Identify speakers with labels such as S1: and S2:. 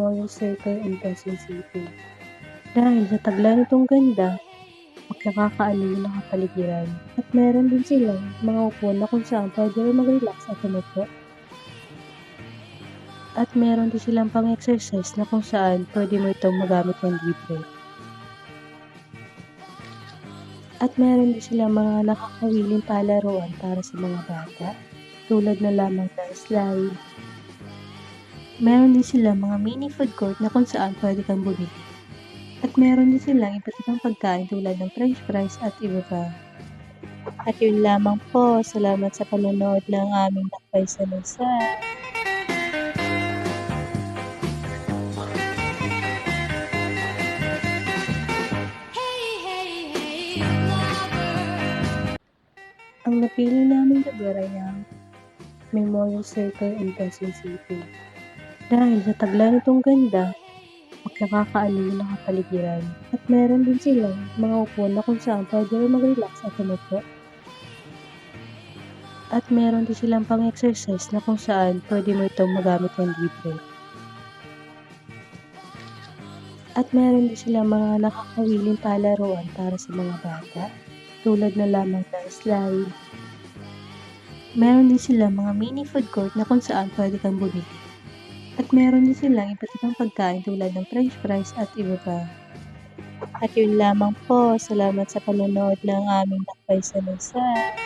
S1: Memorial Circle in Quezon City. Dahil sa tagla nitong ganda, magkakakaaliw ng kapaligiran at meron din silang mga upuan na kung saan pwede rin mag-relax at umupo. At meron din silang pang-exercise na kung saan pwede mo itong magamit ng libre. At meron din silang mga nakakawiling palaruan para sa mga bata, tulad na lamang ng slide. Meron din silang mga mini food court na kung saan pwede kang bumili. At meron din silang iba't ibang pagkain tulad ng french fries at iba pa. At yun lamang po, salamat sa panonood ng aming Lakbay sa Luzon. Ang napili naming lugar ay ang Memorial Circle in Quezon City. Dahil sa tagla nitong ganda, magkakakaaliw ng kapaligiran at meron din silang mga upuan na kung saan pwede rin mag-relax at umupo. At meron din silang pang-exercise na kung saan pwede mo itong magamit ng libre. At meron din silang mga nakakawiling palaruan para sa mga bata, tulad na lamang ng slide. Meron din silang mga mini food court na kung saan pwede kang bumili. At meron din silang iba't ibang pagkain tulad ng french fries at iba pa. At yun lamang po, salamat sa panonood ng aming Lakbay sa Luzon.